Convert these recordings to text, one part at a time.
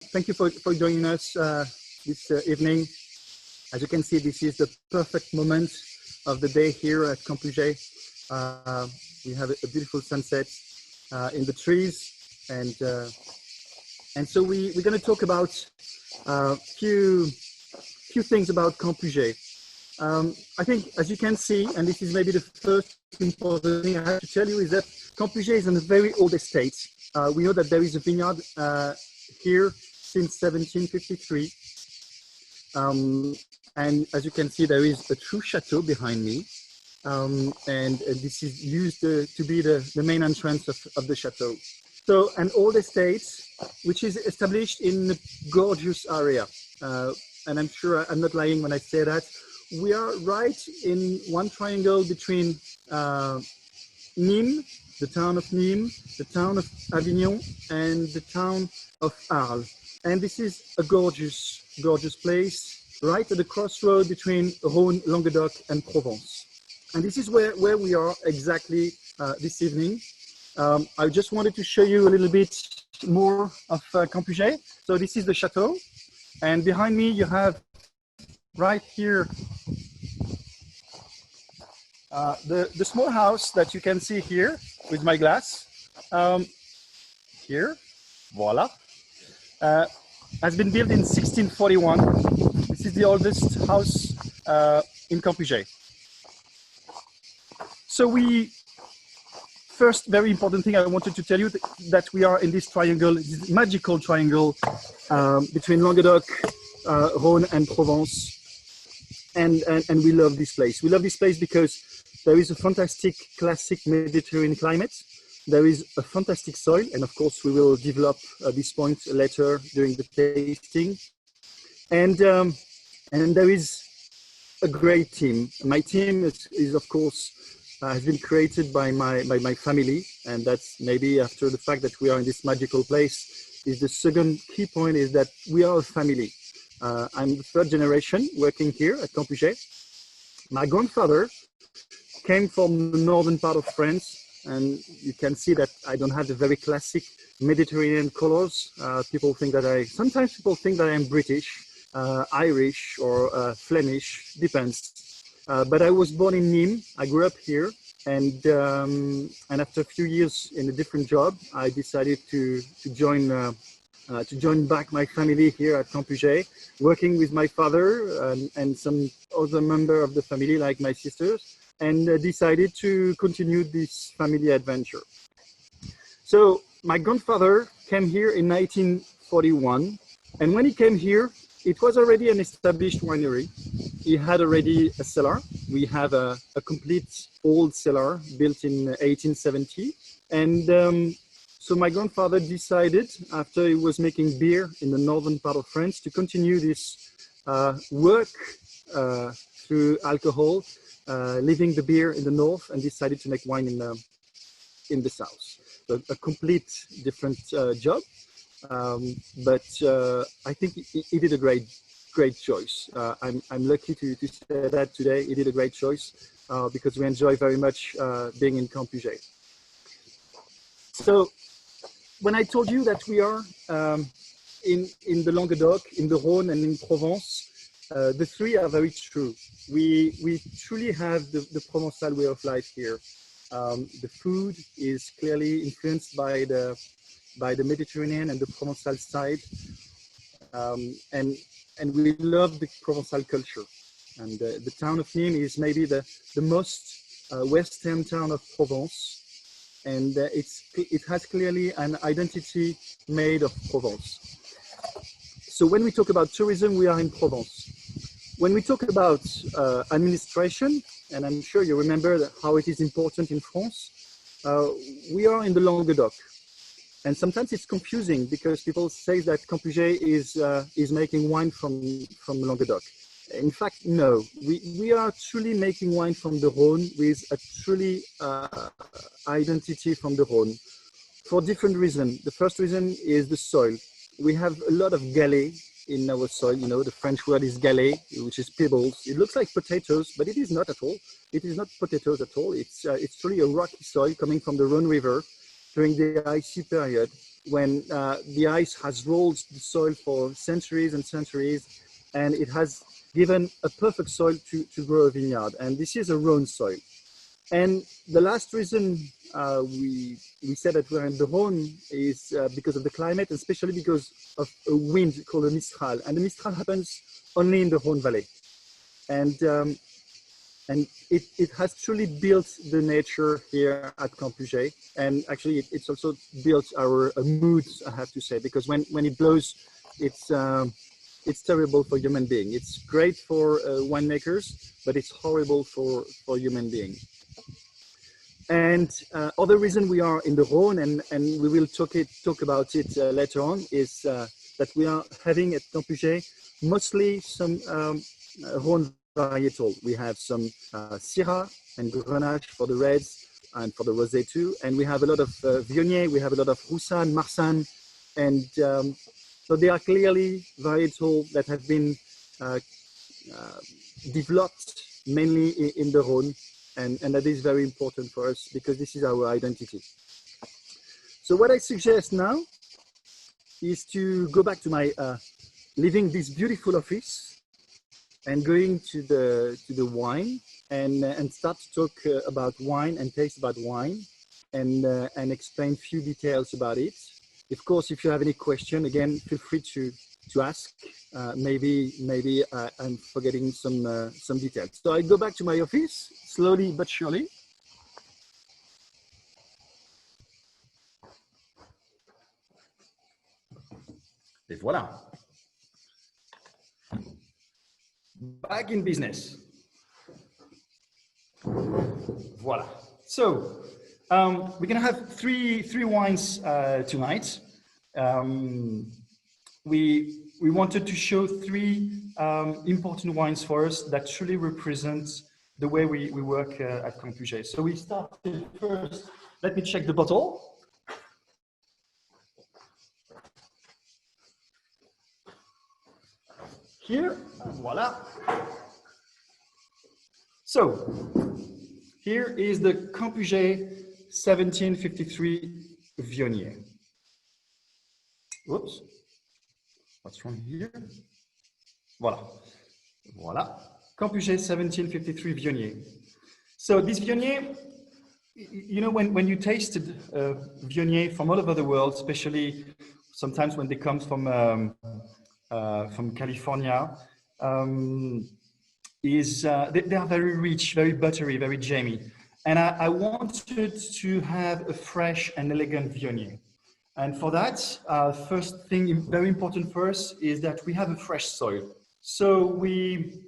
Thank you for joining us this evening. As you can see, this is the perfect moment of the day here at Campuget. We have a beautiful sunset in the trees, and so we're going to talk about a few things about Campuget. I think, as you can see, and this is maybe the first important thing I have to tell you, is that Campuget is in a very old estate. We know that there is a vineyard here since 1753. And as you can see, there is a true chateau behind me. And this is used to be the main entrance of the chateau. So an old estate, which is established in a gorgeous area. And I'm sure I'm not lying when I say that. We are right in one triangle between Nimes, the town of Nimes, the town of Avignon, and the town of Arles. And this is a gorgeous, gorgeous place, right at the crossroad between Rhône, Languedoc, and Provence. And this is where we are exactly this evening. I just wanted to show you a little bit more of Campuget. So this is the chateau. And behind me, you have right here the small house that you can see here with my glass. Here, voila. Has been built in 1641. This is the oldest house in Campuget. So first very important thing I wanted to tell you that we are in this triangle, this magical triangle between Languedoc, Rhône and Provence. And we love this place. We love this place because there is a fantastic classic Mediterranean climate. There is a fantastic soil, and of course we will develop this point later during the tasting. And there is a great team. My team is of course has been created by my family, and that's maybe after the fact that we are in this magical place. Is the second key point is that we are a family. I'm the third generation working here at Campuget. My grandfather came from the northern part of France. And you can see that I don't have the very classic Mediterranean colors. Sometimes people think that I'm British, Irish, or Flemish, depends. But I was born in Nimes. I grew up here, and after a few years in a different job, I decided to join back my family here at Campuget, working with my father and some other member of the family, like my sisters. And decided to continue this family adventure. So my grandfather came here in 1941, and when he came here, it was already an established winery. He had already a cellar. We have a complete old cellar built in 1870. And so my grandfather decided, after he was making beer in the northern part of France, to continue this work through alcohol, leaving the beer in the north, and decided to make wine in the south. So a complete different job, but I think he did a great choice. I'm lucky to say that today he did a great choice because we enjoy very much being in Campuget. So when I told you that we are in the Languedoc, in the Rhône, and in Provence, the three are very true. We truly have the Provençal way of life here. The food is clearly influenced by the Mediterranean and the Provençal side, and we love the Provençal culture. And the town of Nimes is maybe the most western town of Provence, and it has clearly an identity made of Provence. So when we talk about tourism, we are in Provence. When we talk about administration, and I'm sure you remember how it is important in France, we are in the Languedoc. And sometimes it's confusing because people say that Campuget is making wine from Languedoc. In fact, no, we are truly making wine from the Rhône with a truly identity from the Rhône for different reasons. The first reason is the soil. We have a lot of galets in our soil. You know, the French word is galet, which is pebbles. It looks like potatoes, but it is not at all. It is not potatoes at all. It's truly a rocky soil coming from the Rhône River during the icy period. the ice has rolled the soil for centuries and centuries, and it has given a perfect soil to grow a vineyard. And this is a Rhone soil. And the last reason we said that we're in the Rhone is because of the climate, especially because of a wind called a Mistral. And the Mistral happens only in the Rhone Valley. And it has truly built the nature here at Campuget. And actually, it's also built our mood, I have to say, because when it blows, it's terrible for human being. It's great for winemakers, but it's horrible for human beings. And other reason we are in the Rhone, and we will talk about it later on, is that we are having at Campuget mostly some Rhone varietal. We have some Syrah and Grenache for the reds and for the Rosé too. And we have a lot of Viognier, we have a lot of Roussanne, Marsanne. And so they are clearly varietal that have been developed mainly in the Rhone. And that is very important for us because this is our identity. So what I suggest now is to go back to my leaving this beautiful office and going to the wine and start to talk about wine and taste about wine and explain a few details about it. Of course, if you have any question, again, feel free to ask. Maybe I'm forgetting some details. So I go back to my office slowly but surely. Et voilà. Back in business. Voila. So we're gonna have three wines tonight. We wanted to show three important wines for us that truly represent the way we work at Campuget. So we started first. Let me check the bottle. Here, voila. So here is the Campuget 1753 Viognier. Whoops. What's wrong here? Voila. Voila. Campuget 1753 Viognier. So this Viognier, you know, when you tasted Viognier from all over the world, especially sometimes when they come from California, they are very rich, very buttery, very jammy. And I wanted to have a fresh and elegant Viognier. And for that, first thing very important for us is that we have a fresh soil. So we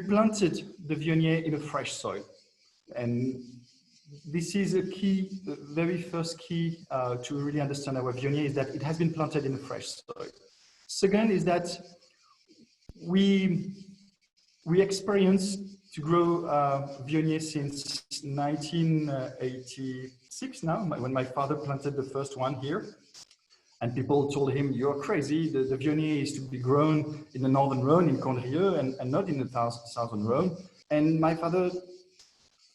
planted the Viognier in a fresh soil. And this is a key, the very first key to really understand our Viognier is that it has been planted in a fresh soil. Second is that we experienced to grow Viognier since 1986 now, when my father planted the first one here. And people told him, you're crazy, the Viognier is to be grown in the northern Rhone, in Condrieu, and not in the southern Rhone. And my father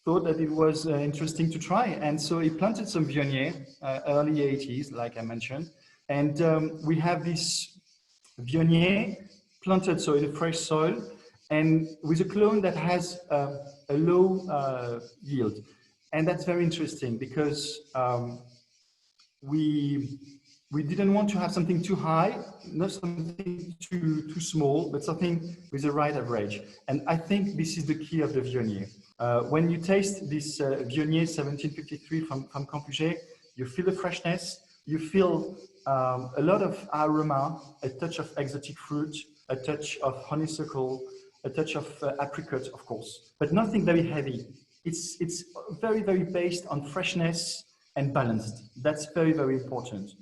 thought that it was interesting to try. And so he planted some Viognier, early 80s, like I mentioned. And we have this Viognier planted so in a fresh soil, and with a clone that has a low yield. And that's very interesting because we didn't want to have something too high, not something too small, but something with the right average. And I think this is the key of the Viognier. When you taste this Viognier 1753 from Campuget, you feel the freshness, you feel a lot of aroma, a touch of exotic fruit, a touch of honeysuckle, a touch of apricot, of course, but nothing very heavy. It's very, very based on freshness and balanced. That's very, very important.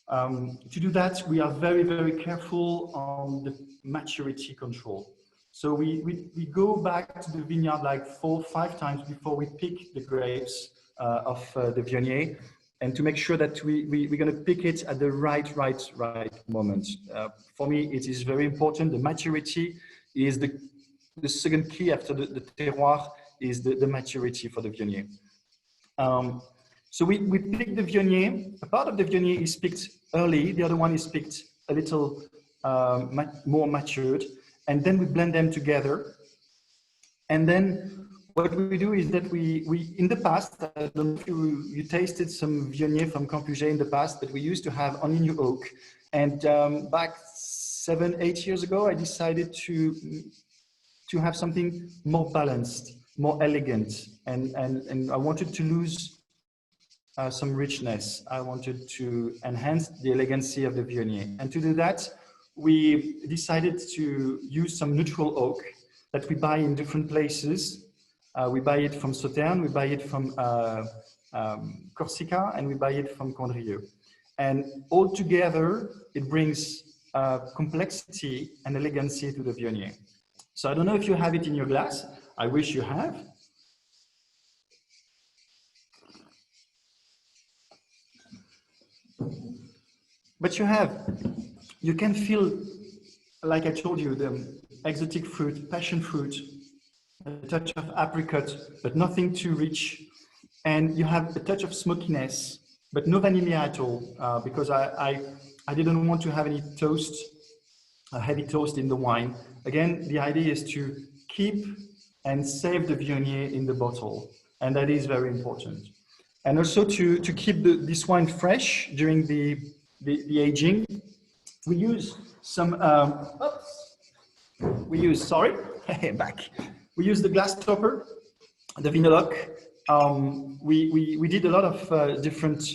To do that, we are very, very careful on the maturity control. So we go back to the vineyard like 4 or 5 times before we pick the grapes of the Viognier, and to make sure that we're going to pick it at the right moment. For me, it is very important. The maturity is the second key after the terroir is the maturity for the Viognier. So we pick the Viognier. A part of the Viognier is picked early. The other one is picked a little more matured. And then we blend them together. And then what we do is that we in the past, I don't know if you tasted some Viognier from Campuget in the past, but we used to have only new oak. And back 7, 8 years ago, I decided to have something more balanced, more elegant. And I wanted to lose some richness. I wanted to enhance the elegancy of the Viognier. And to do that, we decided to use some neutral oak that we buy in different places. We buy it from Sauternes, we buy it from Corsica, and we buy it from Condrieu. And all together, it brings complexity and elegancy to the Viognier. So I don't know if you have it in your glass. I wish you have. But you can feel, like I told you, the exotic fruit, passion fruit, a touch of apricot, but nothing too rich. And you have a touch of smokiness, but no vanilla at all, because I didn't want to have any toast, a heavy toast in the wine. Again, the idea is to keep and save the Viognier in the bottle. And that is very important. And also to keep this wine fresh during the aging, we use some, we use the glass topper, the Vinolok. We did a lot of different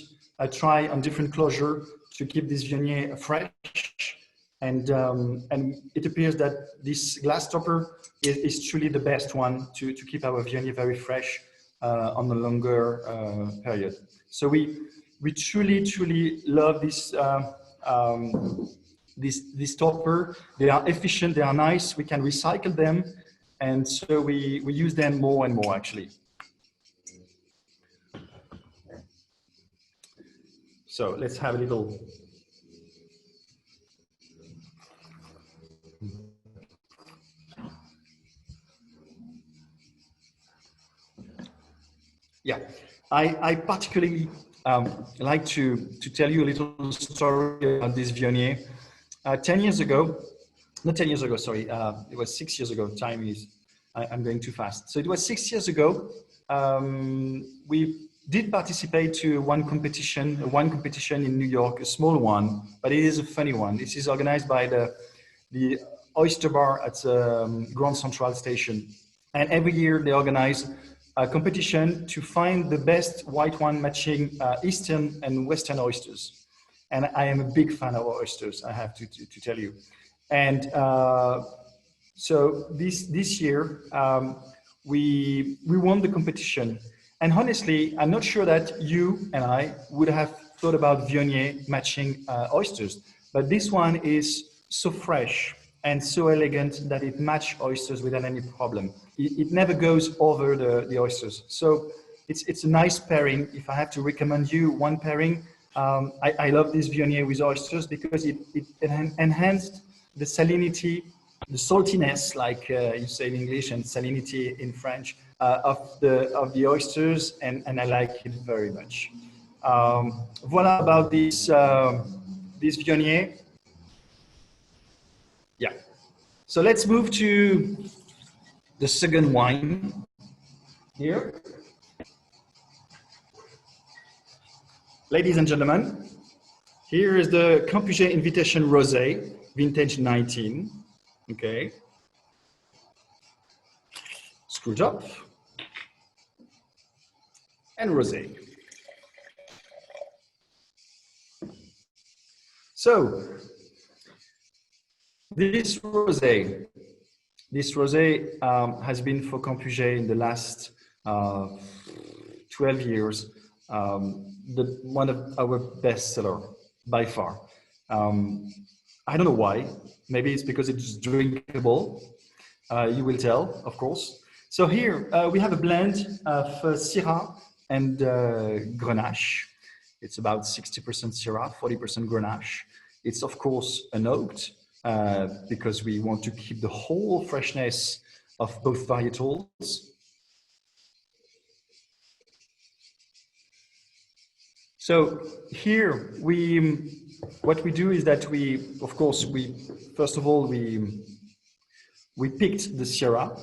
try on different closure to keep this Viognier fresh. And it appears that this glass topper is truly the best one to keep our Viognier very fresh on a longer period. So we truly love this this topper. They are efficient, they are nice, we can recycle them, and so we use them more and more actually. So let's have a little. Yeah, I particularly like to tell you a little story about this Viognier. 10 years ago, not 10 years ago, sorry, it was 6 years ago. Time is, I'm going too fast. So it was 6 years ago. We did participate to one competition in New York, a small one, but it is a funny one. This is organized by the Oyster Bar at Grand Central Station. And every year they organize a competition to find the best white wine matching Eastern and Western oysters. And I am a big fan of oysters, I have to tell you. And so this year, we won the competition. And honestly, I'm not sure that you and I would have thought about Viognier matching oysters, but this one is so fresh and so elegant that it matches oysters without any problem. It never goes over the oysters. So it's a nice pairing. If I have to recommend you one pairing, I love this Viognier with oysters because it enhanced the salinity, the saltiness, like you say in English, and salinity in French, of the oysters, and I like it very much. Voila about this Viognier. Yeah. So let's move to the second wine here. Ladies and gentlemen, here is the Campuget Invitation Rosé, vintage 19. Okay. Screw top and rosé. So this rosé has been for Campuget in the last 12 years one of our best seller by far. I don't know why. Maybe it's because it's drinkable. You will tell, of course. So here we have a blend of Syrah and Grenache. It's about 60% Syrah, 40% Grenache. It's of course an oaked because we want to keep the whole freshness of both varietals. So here what we do is that of course, first of all, we picked the Syrah.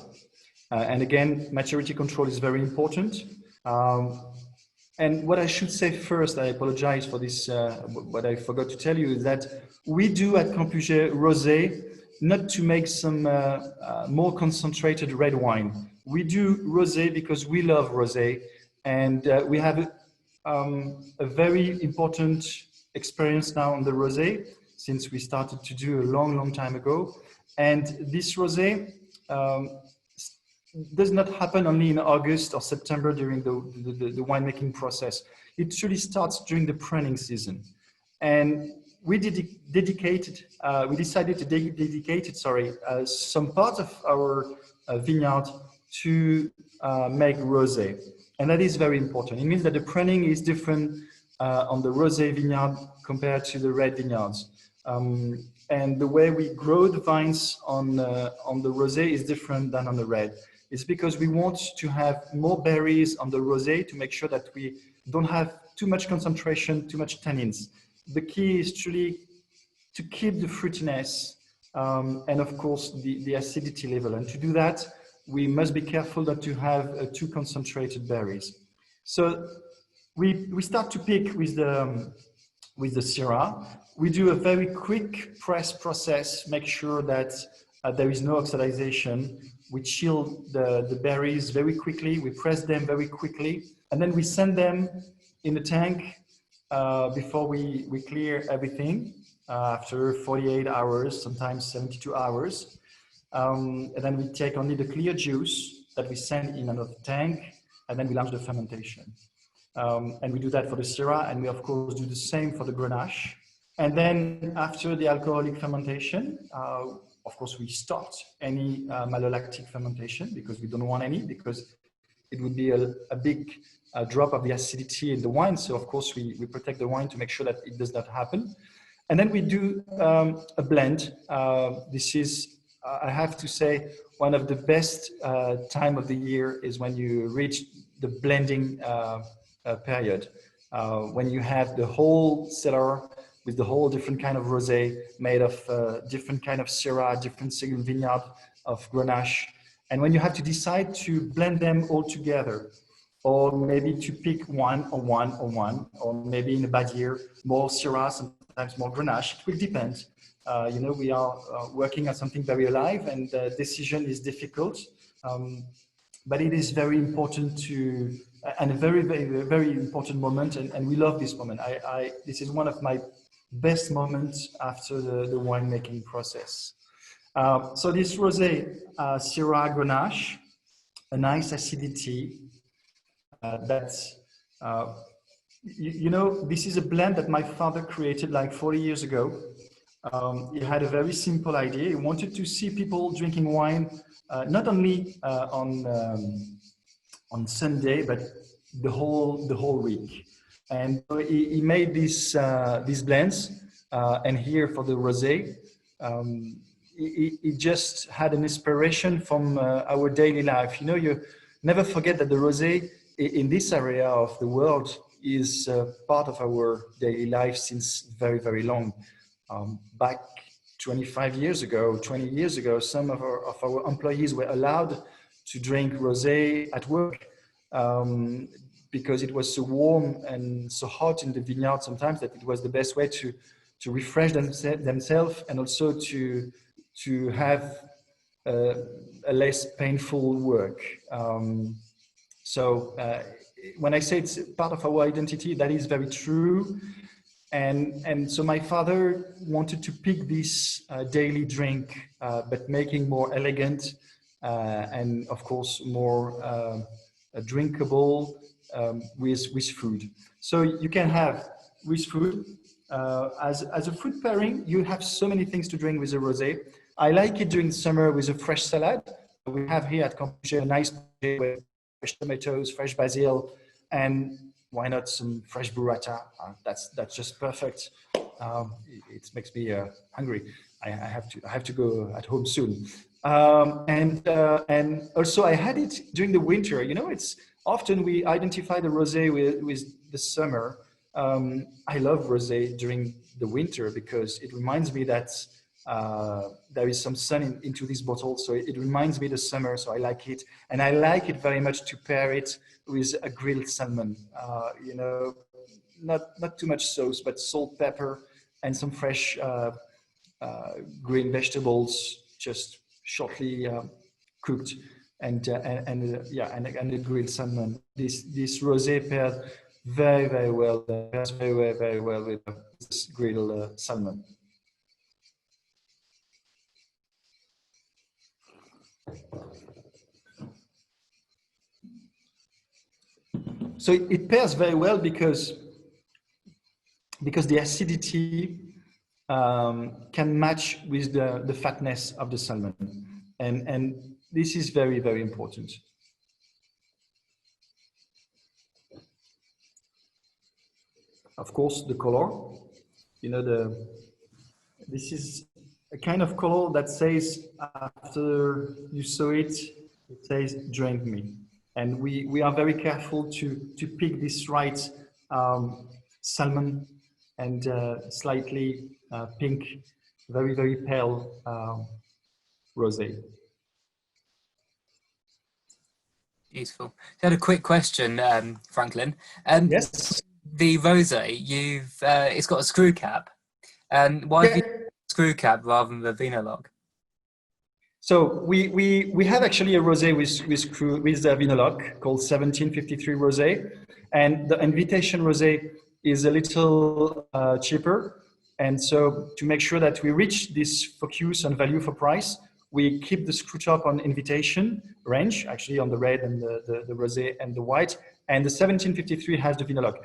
And again, maturity control is very important. And what I should say first, I apologize for this, what I forgot to tell you, is that we do at Campuget Rosé, not to make some more concentrated red wine. We do Rosé because we love Rosé, and we have a very important experience now on the Rosé, since we started to do a long time ago. And this Rosé does not happen only in August or September during the winemaking process. It really starts during the pruning season. And we decided to dedicate some part of our vineyard to make rosé. And that is very important. It means that the pruning is different on the rosé vineyard compared to the red vineyards. And the way we grow the vines on the rosé is different than on the red. It's because we want to have more berries on the rosé to make sure that we don't have too much concentration, too much tannins. The key is truly to keep the fruitiness and of course the acidity level. And to do that, we must be careful not to have too concentrated berries. So we start to pick with the Syrah. We do a very quick press process, make sure that there is no oxidization. We chill the berries very quickly, we press them very quickly, and then we send them in the tank before we clear everything after 48 hours, sometimes 72 hours. And then we take only the clear juice that we send in another tank, and then we launch the fermentation. And we do that for the Syrah, and we of course do the same for the Grenache. And then after the alcoholic fermentation, of course, we stopped any malolactic fermentation because we don't want any, because it would be a big drop of the acidity in the wine. So of course, we protect the wine to make sure that it does not happen. And then we do a blend. This is, I have to say, one of the best time of the year is when you reach the blending period, when you have the whole cellar with the whole different kind of rosé made of different kind of Syrah, different single vineyard of Grenache. And when you have to decide to blend them all together, or maybe to pick one, or maybe in a bad year, more Syrah, sometimes more Grenache, it will depend. You know, we are working on something very alive, and the decision is difficult. But it is very important to, and a very important moment, and we love this moment. This is one of my best moments after the winemaking process. So this rosé, Syrah Grenache, a nice acidity. You know, this is a blend that my father created like 40 years ago. He had a very simple idea. He wanted to see people drinking wine, not only on Sunday, but the whole week. And so he made these blends, and here for the rosé, he just had an inspiration from our daily life. You know, you never forget that the rosé in this area of the world is part of our daily life since very long. Back 25 years ago, 20 years ago, some of our employees were allowed to drink rosé at work. Because it was so warm and so hot in the vineyard sometimes that it was the best way to refresh themselves, and also to have a less painful work. So when I say it's part of our identity, that is very true. And so my father wanted to pick this daily drink, but making more elegant and of course more drinkable with food. So you can have with food, as a food pairing, you have so many things to drink with a rosé. I like it during summer with a fresh salad. We have here at Campuget a nice with fresh tomatoes, fresh basil, and why not some fresh burrata? That's just perfect. It makes me hungry. I have to go at home soon. And also I had it during the winter. You know, it's often we identify the rosé with the summer, I love rosé during the winter because it reminds me that there is some sun into this bottle, so it reminds me the summer. So I like it, and I like it very much to pair it with a grilled salmon. You know, not too much sauce, but salt, pepper, and some fresh green vegetables, just shortly cooked, and the grilled salmon. This rosé pairs very well. Pairs very well with this grilled salmon. So it pairs very well because the acidity can match with the fatness of the salmon, and this is very important. Of course, the color. You know, this is a kind of color that says after you saw it, it says drink me. And we are very careful to pick this right salmon and slightly pink, very pale rosé. Beautiful. I had a quick question, Franck-Lin. Yes. The rosé, it's got a screw cap. Why have you used a screw cap rather than the Vinolok? So we have actually a rosé with the Vinolok called 1753 rosé, and the invitation rosé is a little cheaper. And so to make sure that we reach this focus on value for price, we keep the screw top on invitation range, actually on the red and the rosé and the white, and the 1753 has the Vinolok.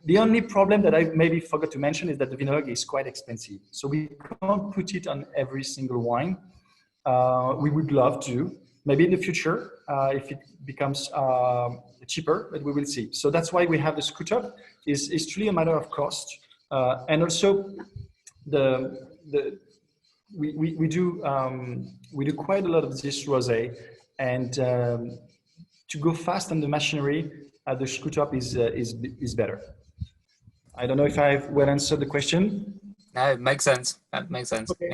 The only problem that I maybe forgot to mention is that the Vinolok is quite expensive. So we can't put it on every single wine. We would love to, maybe in the future, if it becomes cheaper, but we will see. So that's why we have the screw top. It's truly a matter of cost. And also we do quite a lot of this rosé, and to go fast on the machinery, the screw top is better. I don't know if I've well answered the question. No, it makes sense. That makes sense. Okay.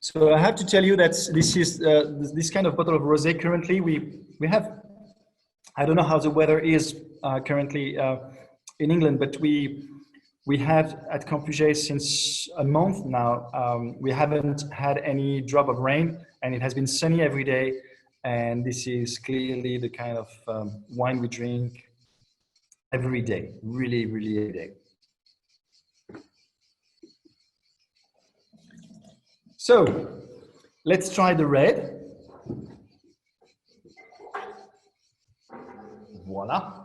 So I have to tell you that this is this kind of bottle of rosé. Currently, we have. I don't know how the weather is currently in England, but we have at Campuget since a month now. We haven't had any drop of rain, and it has been sunny every day. And this is clearly the kind of wine we drink every day, really every day. So let's try the red. Voila.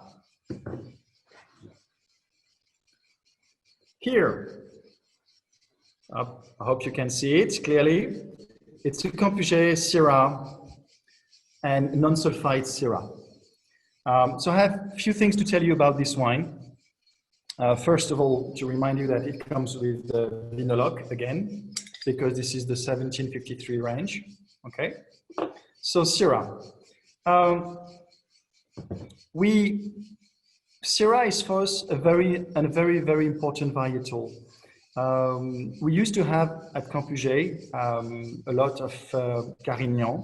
Here, I hope you can see it clearly. It's a Campuget Syrah and non-sulfite Syrah. So I have a few things to tell you about this wine. First of all, to remind you that it comes with the Vinolok again, because this is the 1753 range. Okay, so Syrah. Syrah is for us a very important varietal. We used to have at Campuget a lot of Carignan,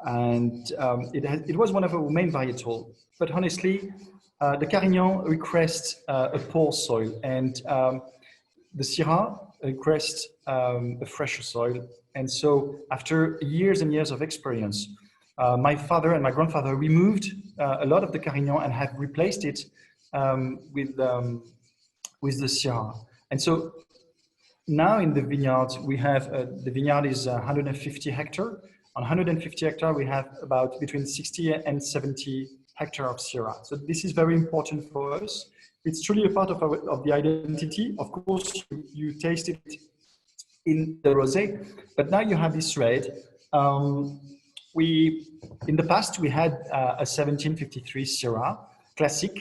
and it was one of our main varietal. But honestly, the Carignan requests a poor soil, and the Syrah requests a fresher soil. And so after years and years of experience, my father and my grandfather removed a lot of the Carignan and have replaced it with the Syrah. And so now in the vineyard, we have, the vineyard is 150 hectares. On 150 hectares, we have about between 60 and 70 hectares of Syrah. So this is very important for us. It's truly a part of the identity. Of course, you taste it in the rosé, but now you have this red. In the past, we had a 1753 Syrah Classic.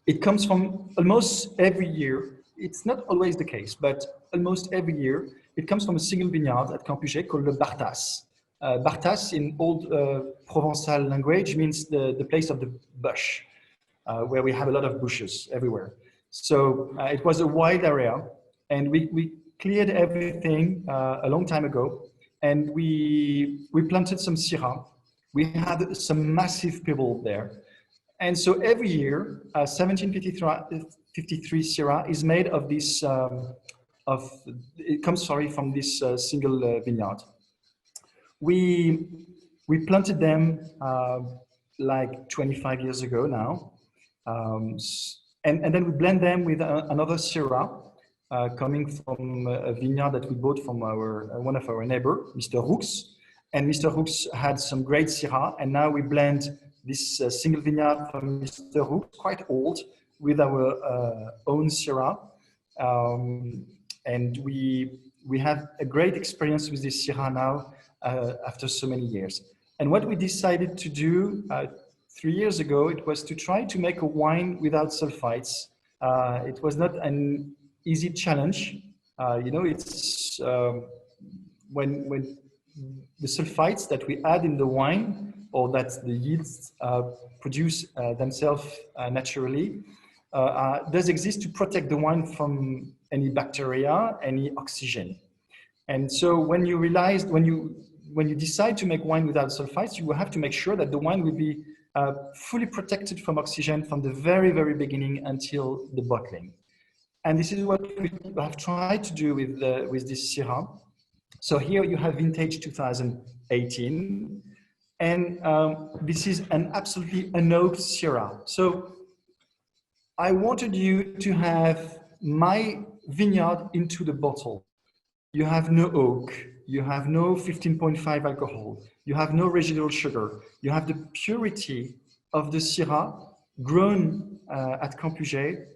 It comes from almost every year. It's not always the case, but almost every year, it comes from a single vineyard at Campuget called the Bartas. Bartas in old Provençal language means the place of the bush, where we have a lot of bushes everywhere. So it was a wide area, and we cleared everything a long time ago, and we planted some Syrah. We had some massive pebble there. And so every year, 1753 Syrah is made of this, it comes, sorry, from this single vineyard. We planted them like 25 years ago now. And then we blend them with another Syrah coming from a vineyard that we bought from one of our neighbor, Mr. Roux. And Mr. Roux had some great Syrah, and now we blend this single vineyard from Mr. Roux, quite old, with our own Syrah. And we have a great experience with this Syrah now after so many years. And what we decided to do 3 years ago, it was to try to make a wine without sulfites. It was not an easy challenge. You know, it's when the sulfites that we add in the wine, or that the yeasts produce themselves naturally, does exist to protect the wine from any bacteria, any oxygen. And so when you realize, when you decide to make wine without sulfites, you will have to make sure that the wine will be fully protected from oxygen from the very, very beginning until the bottling. And this is what we have tried to do with this Syrah. So here you have vintage 2018, and this is an absolutely unoaked Syrah. So I wanted you to have my vineyard into the bottle. You have no oak, you have no 15.5 alcohol, you have no residual sugar, you have the purity of the Syrah grown at Campuget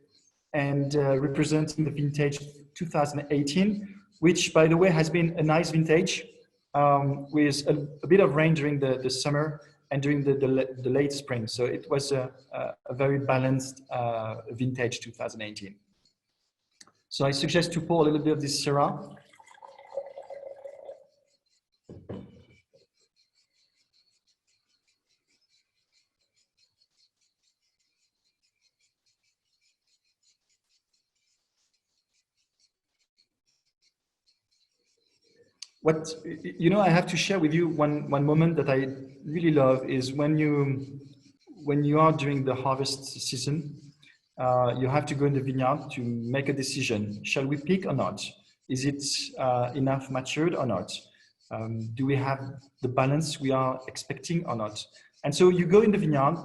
and representing the vintage 2018, which, by the way, has been a nice vintage with a bit of rain during the summer and during the late spring. So it was a very balanced vintage 2018. So I suggest to pour a little bit of this Syrah. What, you know, I have to share with you one moment that I really love is when you are during the harvest season, you have to go in the vineyard to make a decision. Shall we pick or not? Is it enough matured or not? Do we have the balance we are expecting or not? And so you go in the vineyard.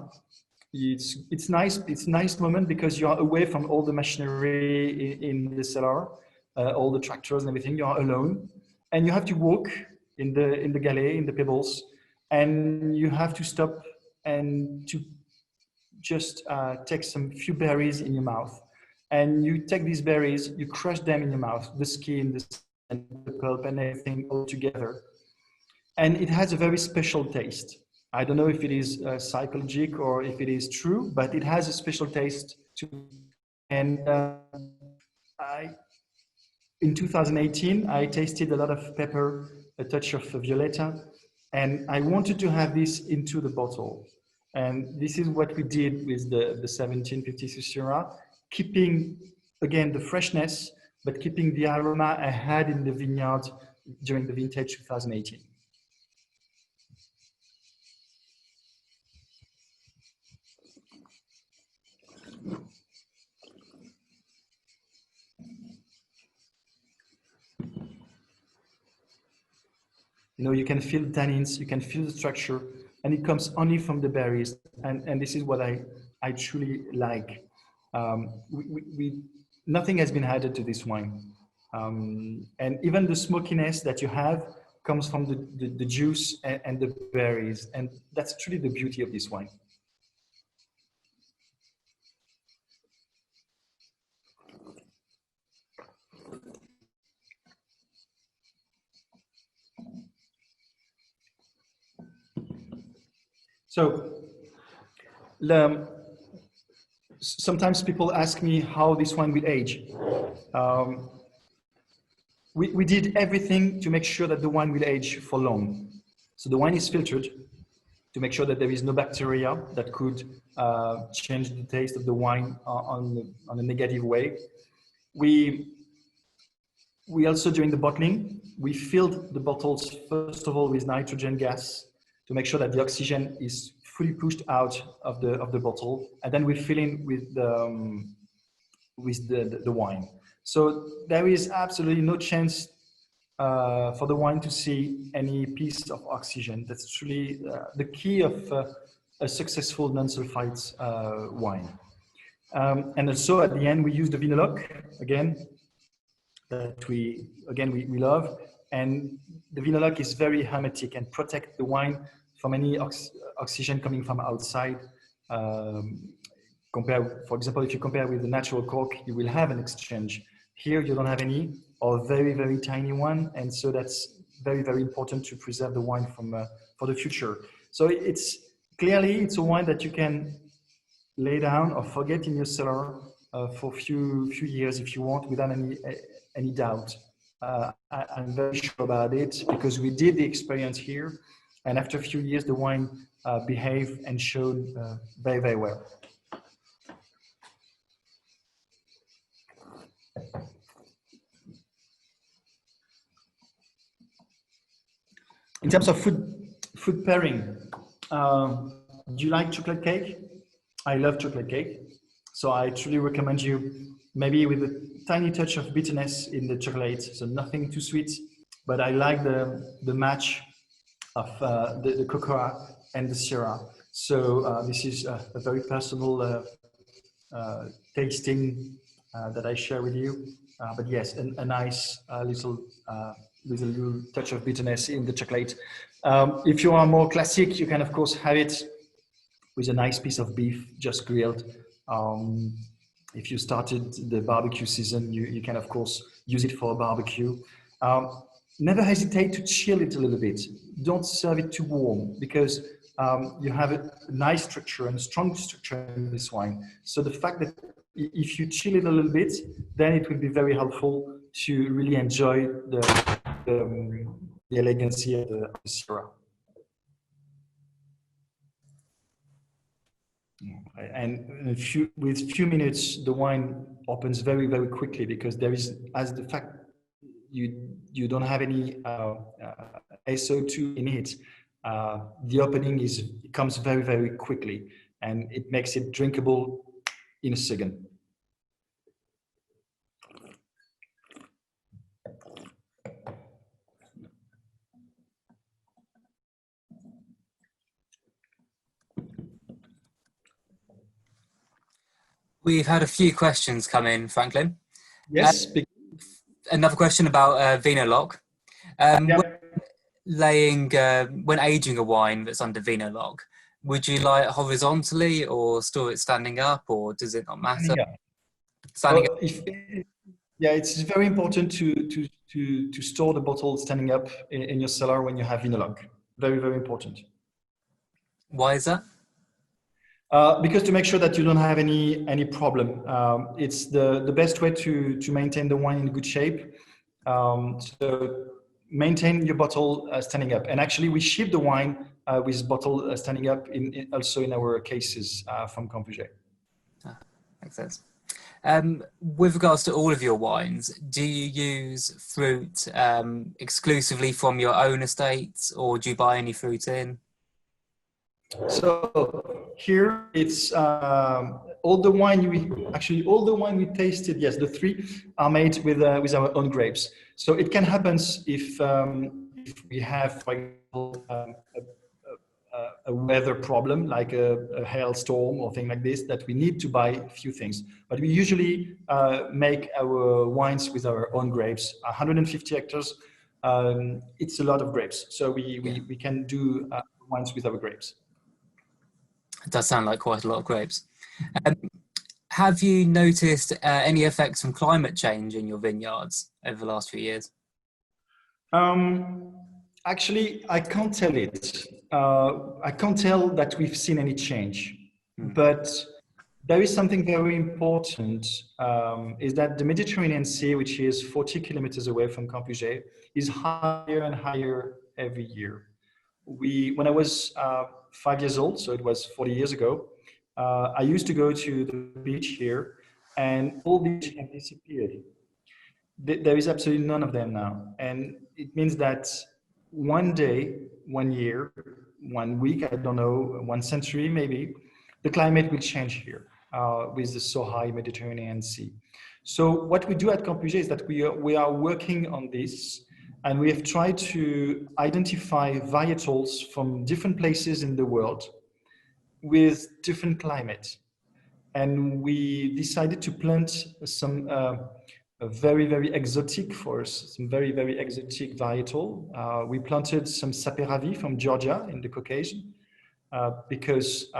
It's nice. It's a nice moment because you are away from all the machinery in the cellar, all the tractors and everything. You are alone. And you have to walk in the galley, in the pebbles, and you have to stop and to just take some few berries in your mouth. And you take these berries, you crush them in your mouth, the skin, the pulp, and everything all together. And it has a very special taste. I don't know if it is psychological or if it is true, but it has a special taste too. And in 2018, I tasted a lot of pepper, a touch of violeta, and I wanted to have this into the bottle. And this is what we did with the 1753 Syrah, keeping, again, the freshness, but keeping the aroma I had in the vineyard during the vintage 2018. You know, you can feel tannins, you can feel the structure, and it comes only from the berries. And this is what I truly like. Nothing has been added to this wine. And even the smokiness that you have comes from the juice and the berries. And that's truly the beauty of this wine. So sometimes people ask me how this wine will age. We did everything to make sure that the wine will age for long. So the wine is filtered to make sure that there is no bacteria that could change the taste of the wine on a negative way. We also, during the bottling, we filled the bottles, first of all, with nitrogen gas to make sure that the oxygen is fully pushed out of the bottle. And then we fill in with the wine. So there is absolutely no chance for the wine to see any piece of oxygen. That's truly the key of a successful non-sulfite wine. And also at the end, we use the Vinolok again, that we love. And the Vinolok is very hermetic and protect the wine from any oxygen coming from outside. For example, if you compare with the natural cork, you will have an exchange. Here, you don't have any, or very, very tiny one. And so that's very, very important to preserve the wine for the future. So it's a wine that you can lay down or forget in your cellar for a few years if you want, without any doubt. I'm very sure about it because we did the experience here, and after a few years, the wine behaved and showed very, very well. In terms of food pairing, do you like chocolate cake? I love chocolate cake. So I truly recommend you maybe with a tiny touch of bitterness in the chocolate, so nothing too sweet, but I like the match of the cocoa and the Syrah. So this is a very personal tasting that I share with you. But yes, a nice little touch of bitterness in the chocolate. If you are more classic, you can of course have it with a nice piece of beef just grilled. If you started the barbecue season, you can of course use it for a barbecue. Never hesitate to chill it a little bit. Don't serve it too warm because you have a nice structure and strong structure in this wine. So the fact that if you chill it a little bit, then it will be very helpful to really enjoy the elegancy of the Syrah. And with few minutes, the wine opens very, very quickly because there is, as the fact you don't have any SO2 in it, the opening comes very, very quickly, and it makes it drinkable in a second. We've had a few questions come in, Franck-Lin. Yes. Another question about Vinolok. When aging a wine that's under Vinolok, would you like horizontally or store it standing up, or does it not matter? Standing up. It's very important to store the bottle standing up in your cellar when you have Vinolok. Very, very important. Why is that? Because to make sure that you don't have any problem. It's the best way to maintain the wine in good shape. So maintain your bottle standing up. And actually, we ship the wine with bottle standing up also in our cases from Campuget. Makes sense. With regards to all of your wines, do you use fruit exclusively from your own estates, or do you buy any fruit in? So here it's all the wine we tasted. Yes, the three are made with our own grapes. So it can happen if we have, for example, a weather problem like a hailstorm or thing like this, that we need to buy a few things. But we usually make our wines with our own grapes. 150 hectares. It's a lot of grapes, so we can do wines with our grapes. It does sound like quite a lot of grapes. Have you noticed any effects from climate change in your vineyards over the last few years? Actually, I can't tell it. I can't tell that we've seen any change. But there is something very important, is that the Mediterranean Sea, which is 40 kilometers away from Campuget, is higher and higher every year. when I was 5 years old, so it was 40 years ago, I used to go to the beach here, and all beaches have disappeared. There is absolutely none of them now. And it means that one day, 1 year, 1 week, I don't know, 1 century maybe, the climate will change here with the so high Mediterranean Sea. So what we do at Campuget is that we are working on this, and we have tried to identify varietals from different places in the world with different climates. And we decided to plant some very, very exotic for us, some very, very exotic varietal. We planted some Saperavi from Georgia in the Caucasus, because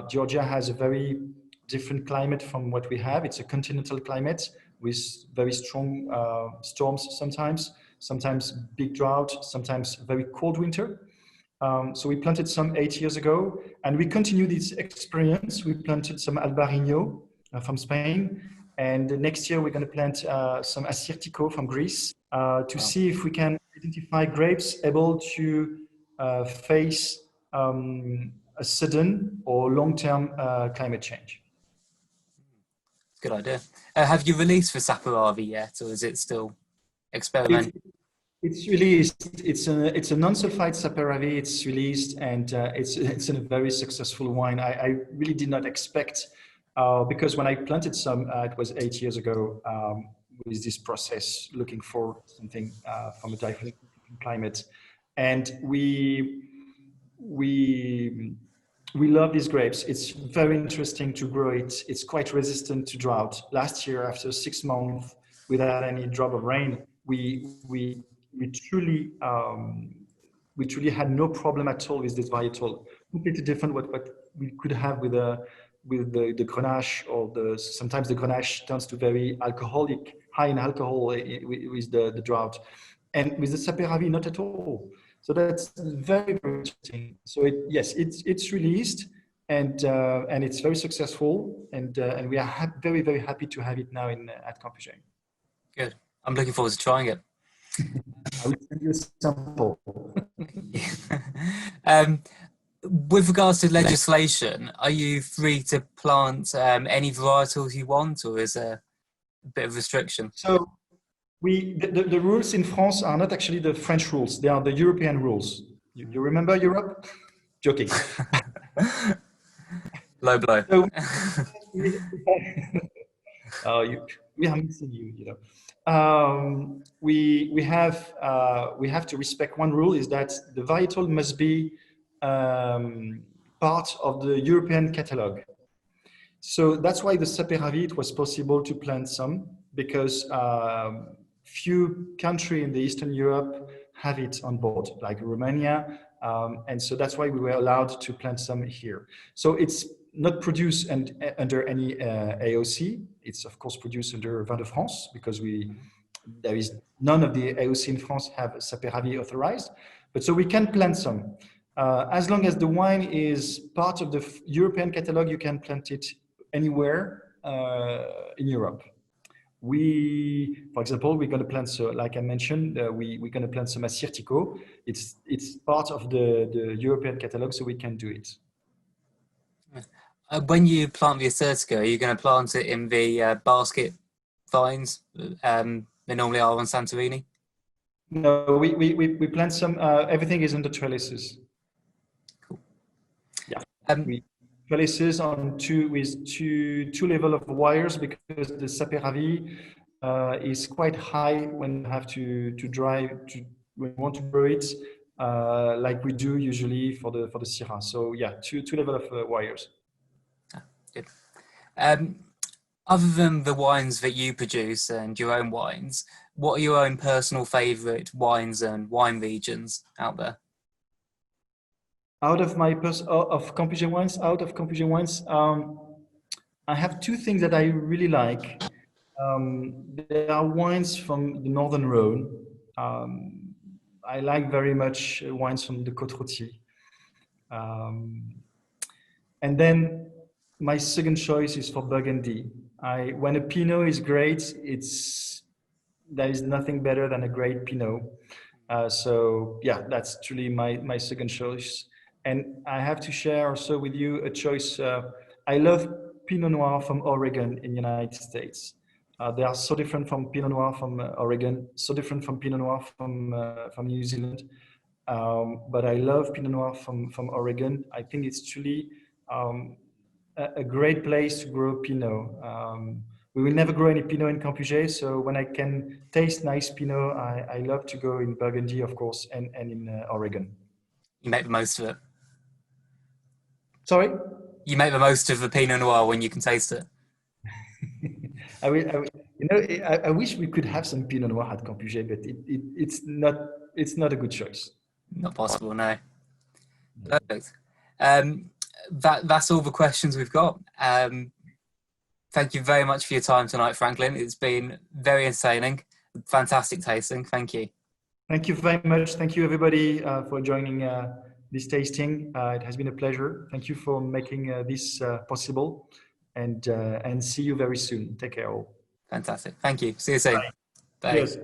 Georgia has a very different climate from what we have. It's a continental climate with very strong storms sometimes big drought, sometimes very cold winter. So we planted some 8 years ago, and we continue this experience. We planted some Albarino from Spain, and next year we're going to plant some Assyrtiko from Greece to see if we can identify grapes able to face a sudden or long-term climate change. Good idea. Have you released for Saperavi yet, or is it still experimental? It's released. It's a non-sulfite Saperavi. It's released, and it's a very successful wine. I really did not expect, because when I planted some, it was 8 years ago, with this process, looking for something from a different climate, and we love these grapes. It's very interesting to grow it. It's quite resistant to drought. Last year, after 6 months without any drop of rain, we truly had no problem at all with this varietal. Completely different what we could have with the Grenache, or sometimes the Grenache turns to very alcoholic, high in alcohol with the drought, and with the Saperavi not at all. So that's very, very interesting. So it's released, and it's very successful, and we are very, very happy to have it now at Campuget. Good. I'm looking forward to trying it. I will send you a sample. With regards to legislation, are you free to plant any varietals you want, or is there a bit of restriction? So the rules in France are not actually the French rules; they are the European rules. You remember Europe? Joking. Low blow. So, we are missing you. You know. We have to respect one rule, is that the varietal must be part of the European catalog. So that's why the Saperavi, it was possible to plant some, because few countries in the Eastern Europe have it on board, like Romania, and so that's why we were allowed to plant some here. So it's not produced under any AOC. It's of course produced under Vin de France, because there is none of the AOC in France have Saperavi authorized. But so we can plant some. As long as the wine is part of the European catalog, you can plant it anywhere in Europe. For example, we're going to plant, so like I mentioned, we're going to plant some Assyrtiko. It's part of the European catalog, so we can do it. When you plant the Assyrtiko, are you going to plant it in the basket vines they normally are on Santorini? No, we plant some. Everything is under trellises. Cool. Yeah. Trellises on two level of wires, because the Saperavi is quite high when you have to when you want to grow it, like we do usually for the Syrah. So yeah, two level of wires. Good. Other than the wines that you produce and your own wines, what are your own personal favourite wines and wine regions out there? Out of Campuget wines, I have two things that I really like. There are wines from the Northern Rhone. I like very much wines from the Côte Rôtie. And then my second choice is for Burgundy. When a Pinot is great, there is nothing better than a great Pinot. So yeah, that's truly my second choice. And I have to share also with you a choice. I love Pinot Noir from Oregon in the United States. They are so different from Pinot Noir from Oregon, so different from Pinot Noir from New Zealand. But I love Pinot Noir from Oregon. I think it's truly a great place to grow Pinot. We will never grow any Pinot in Campuget, so when I can taste nice Pinot, I love to go in Burgundy, of course, and in Oregon. You make the most of it. Sorry? You make the most of the Pinot Noir when you can taste it. I wish we could have some Pinot Noir at Campuget, but it's not a good choice. Not possible, no. Perfect. That's all the questions we've got. Thank you very much for your time tonight, Franck-Lin. It's been very entertaining, fantastic tasting. Thank you. Thank you very much. Thank you, everybody, for joining this tasting. It has been a pleasure. Thank you for making this possible, and see you very soon. Take care, all. Fantastic. Thank you. See you soon. Bye. Bye. Cheers.